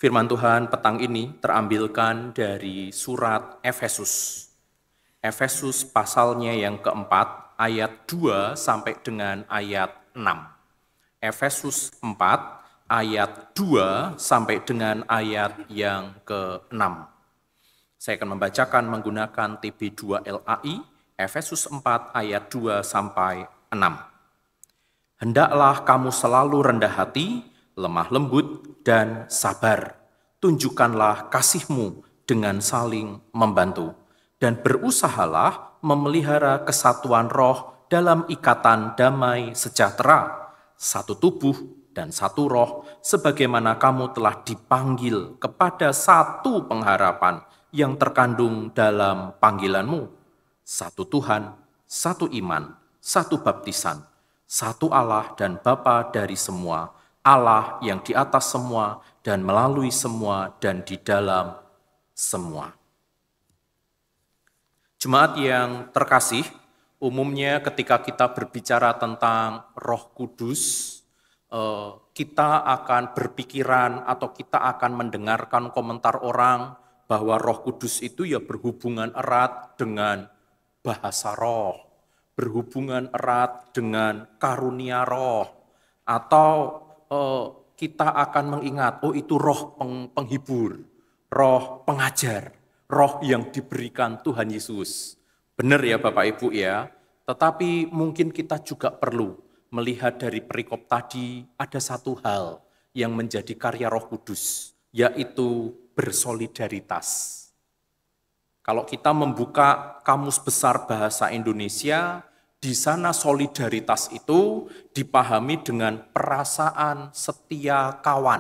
Firman Tuhan petang ini terambilkan dari surat Efesus. Efesus pasalnya yang keempat, ayat 2 sampai dengan ayat 6. Efesus 4, ayat 2 sampai dengan ayat yang ke-6. Saya akan membacakan menggunakan TB2 LAI, Efesus 4, ayat 2 sampai 6. Hendaklah kamu selalu rendah hati, lemah lembut, dan sabar. Tunjukkanlah kasih-Mu dengan saling membantu. Dan berusahalah memelihara kesatuan roh dalam ikatan damai sejahtera. Satu tubuh dan satu roh, sebagaimana kamu telah dipanggil kepada satu pengharapan yang terkandung dalam panggilanmu. Satu Tuhan, satu iman, satu baptisan, satu Allah dan Bapa dari semua, Allah yang di atas semua dan melalui semua dan di dalam semua. Jemaat yang terkasih, umumnya ketika kita berbicara tentang Roh Kudus, kita akan berpikiran atau kita akan mendengarkan komentar orang bahwa Roh Kudus itu ya berhubungan erat dengan bahasa roh, berhubungan erat dengan karunia roh, atau kita akan mengingat, oh itu roh penghibur, roh pengajar, roh yang diberikan Tuhan Yesus. Benar ya Bapak Ibu ya, tetapi mungkin kita juga perlu melihat dari perikop tadi ada satu hal yang menjadi karya Roh Kudus, yaitu bersolidaritas. Kalau kita membuka Kamus Besar Bahasa Indonesia, di sana solidaritas itu dipahami dengan perasaan setia kawan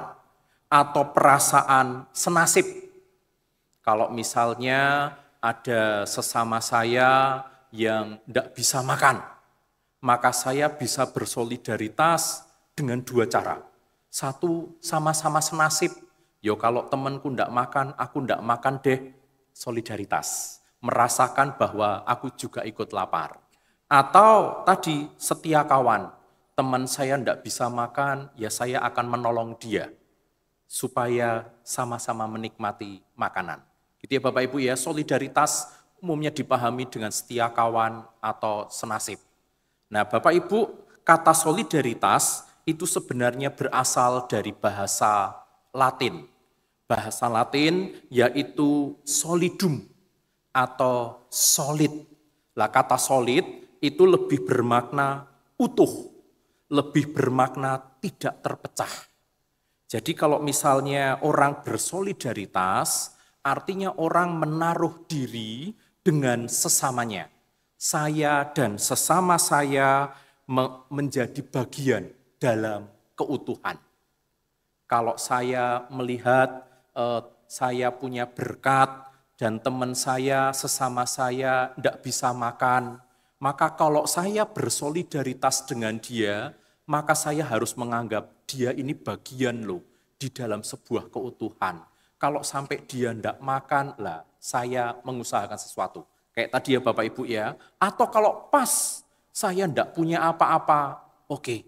atau perasaan senasib. Kalau misalnya ada sesama saya yang tidak bisa makan, maka saya bisa bersolidaritas dengan dua cara. Satu, sama-sama senasib. Yo kalau temanku tidak makan, aku tidak makan deh. Solidaritas, merasakan bahwa aku juga ikut lapar. Atau tadi setia kawan, teman saya tidak bisa makan, ya saya akan menolong dia supaya sama-sama menikmati makanan. Gitu ya Bapak Ibu ya, solidaritas umumnya dipahami dengan setia kawan atau senasib. Nah Bapak Ibu, kata solidaritas itu sebenarnya berasal dari bahasa Latin. Bahasa Latin yaitu solidum atau solid. Lah kata solid itu lebih bermakna utuh, lebih bermakna tidak terpecah. Jadi kalau misalnya orang bersolidaritas, artinya orang menaruh diri dengan sesamanya. Saya dan sesama saya menjadi bagian dalam keutuhan. Kalau saya melihat saya punya berkat dan teman saya, sesama saya tidak bisa makan, maka kalau saya bersolidaritas dengan dia, maka saya harus menganggap dia ini bagian loh di dalam sebuah keutuhan. Kalau sampai dia tidak makan, lah saya mengusahakan sesuatu. Kayak tadi ya Bapak Ibu ya, atau kalau pas saya tidak punya apa-apa, oke,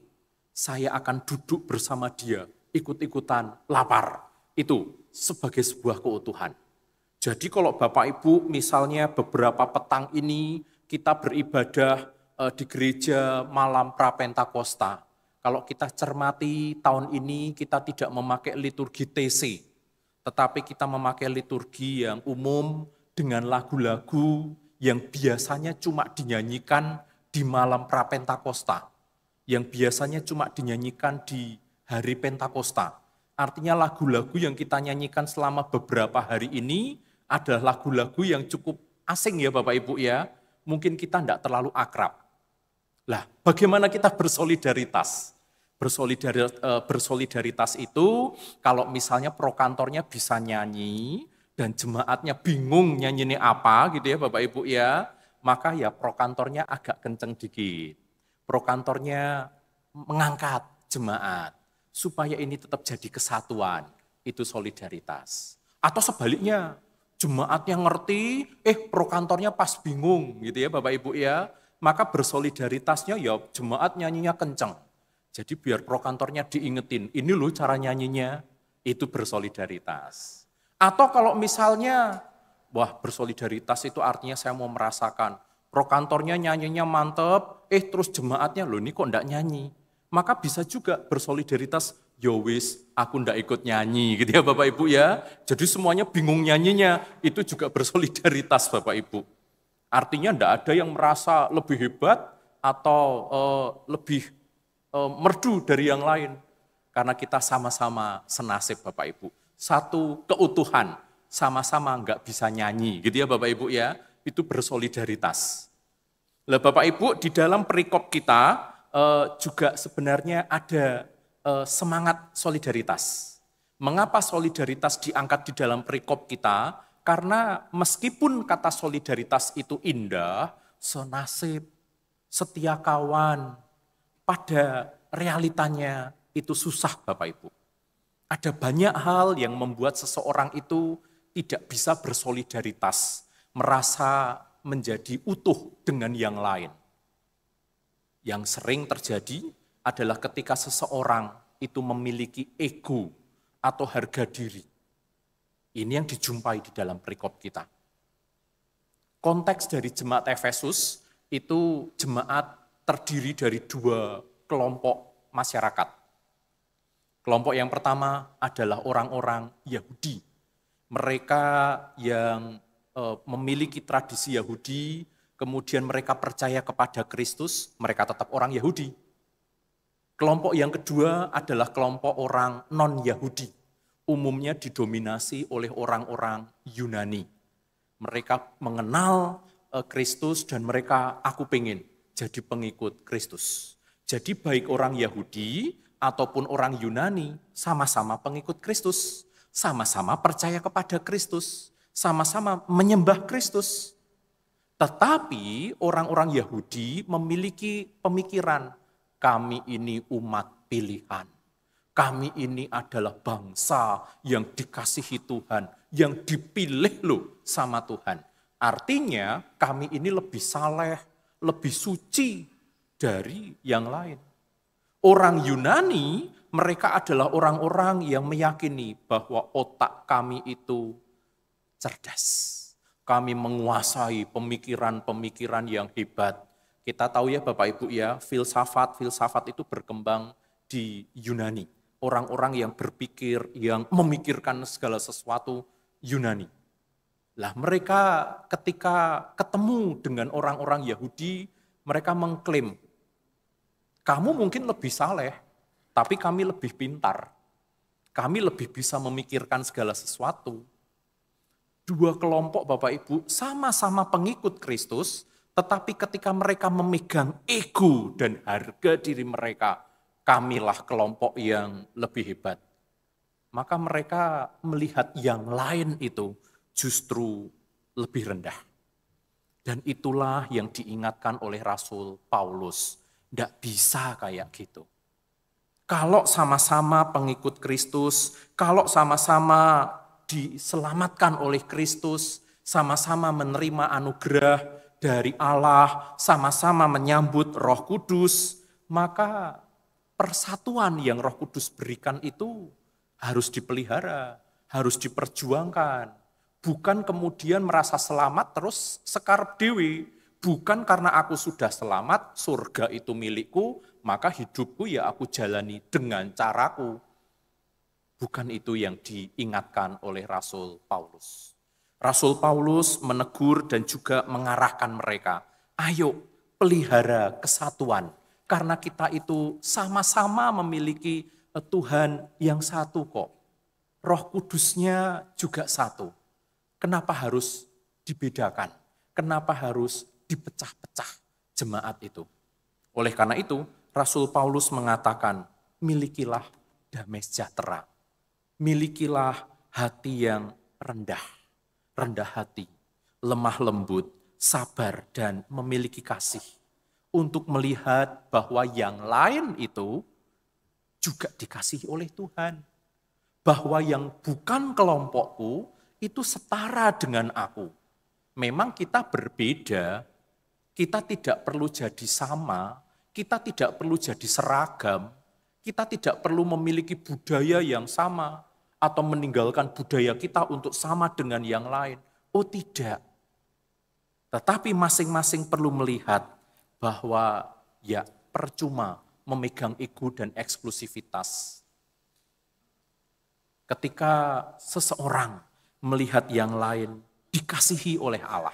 saya akan duduk bersama dia, ikut-ikutan lapar. Itu sebagai sebuah keutuhan. Jadi kalau Bapak Ibu misalnya beberapa petang ini kita beribadah di gereja malam Prapentakosta. Kalau kita cermati tahun ini kita tidak memakai liturgi TC, tetapi kita memakai liturgi yang umum dengan lagu-lagu yang biasanya cuma dinyanyikan di malam Prapentakosta, yang biasanya cuma dinyanyikan di hari Pentakosta. Artinya lagu-lagu yang kita nyanyikan selama beberapa hari ini adalah lagu-lagu yang cukup asing ya Bapak Ibu ya. Mungkin kita tidak terlalu akrab. Lah, bagaimana kita bersolidaritas? Bersolidaritas itu kalau misalnya prokantornya bisa nyanyi dan jemaatnya bingung nyanyi ini apa gitu ya Bapak Ibu ya, maka ya prokantornya agak kenceng dikit. Prokantornya mengangkat jemaat supaya ini tetap jadi kesatuan, itu solidaritas. Atau sebaliknya, jemaatnya ngerti, prokantornya pas bingung gitu ya Bapak Ibu ya, maka bersolidaritasnya ya jemaat nyanyinya kenceng. Jadi biar prokantornya diingetin, ini loh cara nyanyinya. Itu bersolidaritas. Atau kalau misalnya, wah bersolidaritas itu artinya saya mau merasakan, roh kantornya nyanyinya mantep, terus jemaatnya, loh ini kok enggak nyanyi. Maka bisa juga bersolidaritas, yowis aku enggak ikut nyanyi gitu ya Bapak Ibu ya. Jadi semuanya bingung nyanyinya, itu juga bersolidaritas Bapak Ibu. Artinya enggak ada yang merasa lebih hebat atau lebih merdu dari yang lain. Karena kita sama-sama senasib Bapak Ibu. Satu keutuhan, sama-sama enggak bisa nyanyi gitu ya Bapak Ibu ya. Itu bersolidaritas. Lah Bapak Ibu, di dalam perikop kita juga sebenarnya ada semangat solidaritas. Mengapa solidaritas diangkat di dalam perikop kita? Karena meskipun kata solidaritas itu indah, senasib, setia kawan, pada realitanya itu susah Bapak Ibu. Ada banyak hal yang membuat seseorang itu tidak bisa bersolidaritas, merasa menjadi utuh dengan yang lain. Yang sering terjadi adalah ketika seseorang itu memiliki ego atau harga diri. Ini yang dijumpai di dalam perikop kita. Konteks dari jemaat Efesus itu jemaat terdiri dari dua kelompok masyarakat. Kelompok yang pertama adalah orang-orang Yahudi. Mereka yang memiliki tradisi Yahudi, kemudian mereka percaya kepada Kristus, mereka tetap orang Yahudi. Kelompok yang kedua adalah kelompok orang non-Yahudi. Umumnya didominasi oleh orang-orang Yunani. Mereka mengenal Kristus dan mereka, aku pengen jadi pengikut Kristus. Jadi baik orang Yahudi ataupun orang Yunani sama-sama pengikut Kristus. Sama-sama percaya kepada Kristus. Sama-sama menyembah Kristus. Tetapi orang-orang Yahudi memiliki pemikiran, kami ini umat pilihan. Kami ini adalah bangsa yang dikasihi Tuhan, yang dipilih loh sama Tuhan. Artinya kami ini lebih saleh, lebih suci dari yang lain. Orang Yunani, mereka adalah orang-orang yang meyakini bahwa otak kami itu cerdas. Kami menguasai pemikiran-pemikiran yang hebat. Kita tahu ya Bapak Ibu ya, filsafat itu berkembang di Yunani. Orang-orang yang berpikir, yang memikirkan segala sesuatu Yunani. Lah mereka ketika ketemu dengan orang-orang Yahudi, mereka mengklaim, kamu mungkin lebih saleh, tapi kami lebih pintar. Kami lebih bisa memikirkan segala sesuatu. Dua kelompok Bapak Ibu sama-sama pengikut Kristus, tetapi ketika mereka memegang ego dan harga diri mereka, kamilah kelompok yang lebih hebat. Maka mereka melihat yang lain itu justru lebih rendah. Dan itulah yang diingatkan oleh Rasul Paulus. Tidak bisa kayak gitu. Kalau sama-sama pengikut Kristus, kalau sama-sama diselamatkan oleh Kristus, sama-sama menerima anugerah dari Allah, sama-sama menyambut Roh Kudus, maka persatuan yang Roh Kudus berikan itu harus dipelihara, harus diperjuangkan. Bukan kemudian merasa selamat terus sekarep dewe. Bukan karena aku sudah selamat, surga itu milikku, maka hidupku ya aku jalani dengan caraku. Bukan itu yang diingatkan oleh Rasul Paulus. Rasul Paulus menegur dan juga mengarahkan mereka. Ayo pelihara kesatuan. Karena kita itu sama-sama memiliki Tuhan yang satu kok. Roh Kudusnya juga satu. Kenapa harus dibedakan? Kenapa harus dipecah-pecah jemaat itu? Oleh karena itu, Rasul Paulus mengatakan, milikilah damai sejahtera. Milikilah hati yang rendah hati, lemah lembut, sabar, dan memiliki kasih. Untuk melihat bahwa yang lain itu juga dikasihi oleh Tuhan. Bahwa yang bukan kelompokku itu setara dengan aku. Memang kita berbeda, kita tidak perlu jadi sama, kita tidak perlu jadi seragam, kita tidak perlu memiliki budaya yang sama, atau meninggalkan budaya kita untuk sama dengan yang lain. Oh tidak. Tetapi masing-masing perlu melihat bahwa ya percuma memegang ego dan eksklusivitas. Ketika seseorang melihat yang lain dikasihi oleh Allah,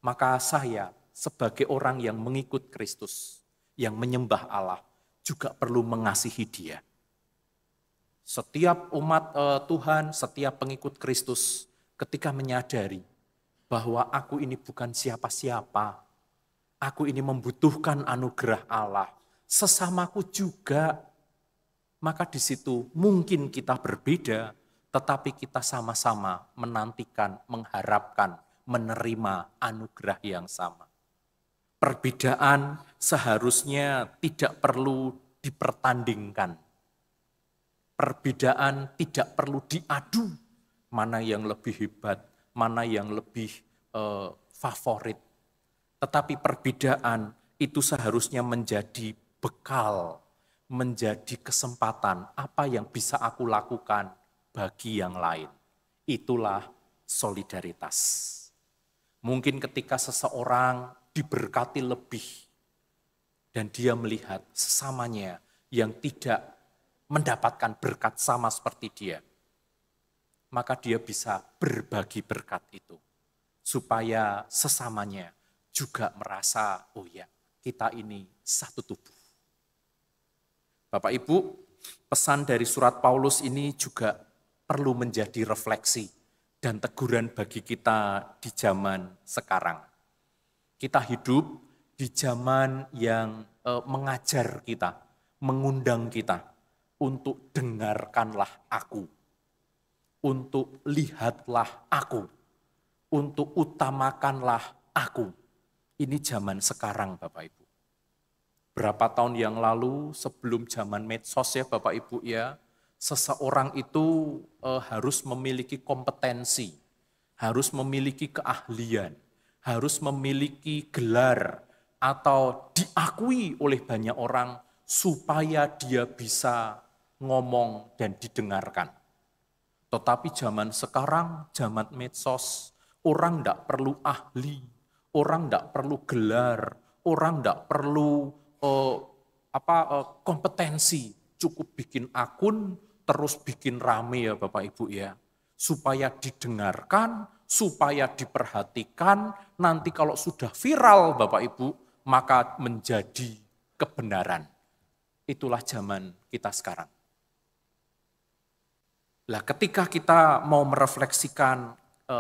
maka saya sebagai orang yang mengikut Kristus, yang menyembah Allah, juga perlu mengasihi dia. Setiap umat Tuhan, setiap pengikut Kristus, ketika menyadari bahwa aku ini bukan siapa-siapa, aku ini membutuhkan anugerah Allah, sesamaku juga, maka di situ mungkin kita berbeda, tetapi kita sama-sama menantikan, mengharapkan, menerima anugerah yang sama. Perbedaan seharusnya tidak perlu dipertandingkan. Perbedaan tidak perlu diadu, mana yang lebih hebat, mana yang lebih favorit. Tetapi perbedaan itu seharusnya menjadi bekal, menjadi kesempatan apa yang bisa aku lakukan bagi yang lain. Itulah solidaritas. Mungkin ketika seseorang diberkati lebih dan dia melihat sesamanya yang tidak mendapatkan berkat sama seperti dia, maka dia bisa berbagi berkat itu supaya sesamanya juga merasa, oh ya, kita ini satu tubuh. Bapak Ibu, pesan dari surat Paulus ini juga perlu menjadi refleksi dan teguran bagi kita di zaman sekarang. Kita hidup di zaman yang mengajar kita, mengundang kita untuk dengarkanlah aku, untuk lihatlah aku, untuk utamakanlah aku. Ini zaman sekarang Bapak Ibu. Berapa tahun yang lalu sebelum zaman medsos ya Bapak Ibu ya, seseorang itu harus memiliki kompetensi, harus memiliki keahlian, harus memiliki gelar atau diakui oleh banyak orang supaya dia bisa ngomong dan didengarkan. Tetapi zaman sekarang, zaman medsos, orang tidak perlu ahli, orang tidak perlu gelar, orang tidak perlu kompetensi, cukup bikin akun, terus bikin rame ya Bapak Ibu ya, supaya didengarkan, supaya diperhatikan, nanti kalau sudah viral Bapak Ibu, maka menjadi kebenaran. Itulah zaman kita sekarang. Nah, ketika kita mau merefleksikan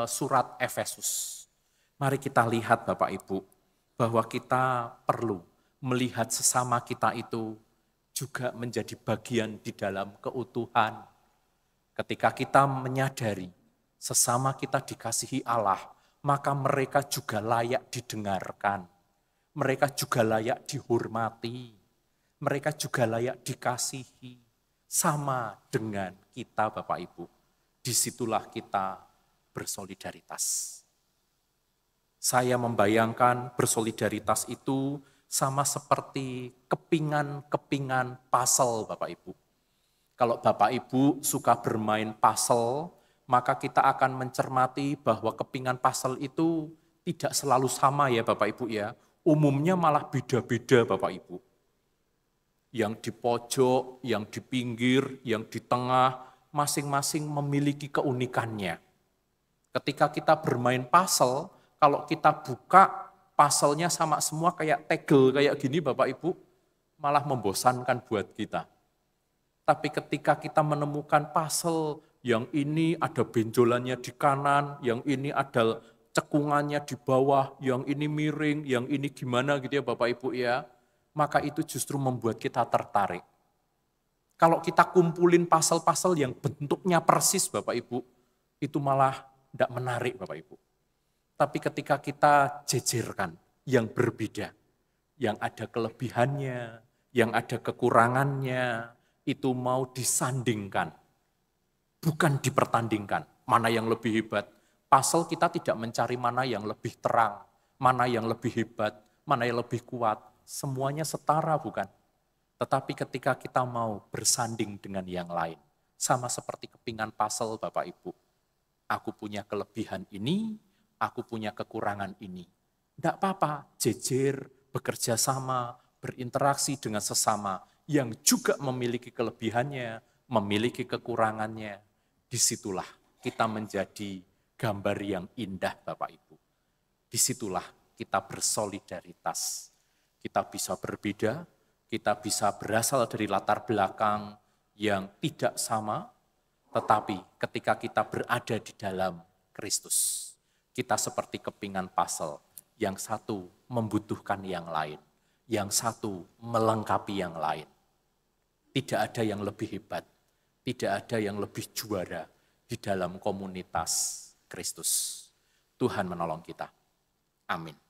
surat Efesus, mari kita lihat Bapak Ibu, bahwa kita perlu melihat sesama kita itu juga menjadi bagian di dalam keutuhan. Ketika kita menyadari sesama kita dikasihi Allah, maka mereka juga layak didengarkan. Mereka juga layak dihormati. Mereka juga layak dikasihi. Sama dengan kita Bapak Ibu. Disitulah kita bersolidaritas. Saya membayangkan bersolidaritas itu sama seperti kepingan-kepingan puzzle Bapak Ibu. Kalau Bapak Ibu suka bermain puzzle, maka kita akan mencermati bahwa kepingan puzzle itu tidak selalu sama ya Bapak Ibu ya. Umumnya malah beda-beda Bapak Ibu. Yang di pojok, yang di pinggir, yang di tengah, masing-masing memiliki keunikannya. Ketika kita bermain puzzle, kalau kita buka puzzle-nya sama semua kayak tegel, kayak gini Bapak Ibu, malah membosankan buat kita. Tapi ketika kita menemukan puzzle, yang ini ada benjolannya di kanan, yang ini ada cekungannya di bawah, yang ini miring, yang ini gimana gitu ya Bapak Ibu ya, maka itu justru membuat kita tertarik. Kalau kita kumpulin puzzle-puzzle yang bentuknya persis Bapak Ibu, itu malah tidak menarik Bapak Ibu. Tapi ketika kita jejerkan yang berbeda, yang ada kelebihannya, yang ada kekurangannya, itu mau disandingkan, bukan dipertandingkan. Mana yang lebih hebat? Puzzle kita tidak mencari mana yang lebih terang, mana yang lebih hebat, mana yang lebih kuat. Semuanya setara bukan? Tetapi ketika kita mau bersanding dengan yang lain, Sama seperti kepingan puzzle Bapak Ibu. Aku punya kelebihan ini, aku punya kekurangan ini. Tidak apa-apa, jejer, bekerja sama, berinteraksi dengan sesama yang juga memiliki kelebihannya, memiliki kekurangannya. Disitulah kita menjadi gambar yang indah Bapak Ibu. Disitulah kita bersolidaritas. Kita bisa berbeda, kita bisa berasal dari latar belakang yang tidak sama, tetapi ketika kita berada di dalam Kristus, kita seperti kepingan puzzle, yang satu membutuhkan yang lain, yang satu melengkapi yang lain. Tidak ada yang lebih hebat, tidak ada yang lebih juara di dalam komunitas Kristus. Tuhan menolong kita. Amin.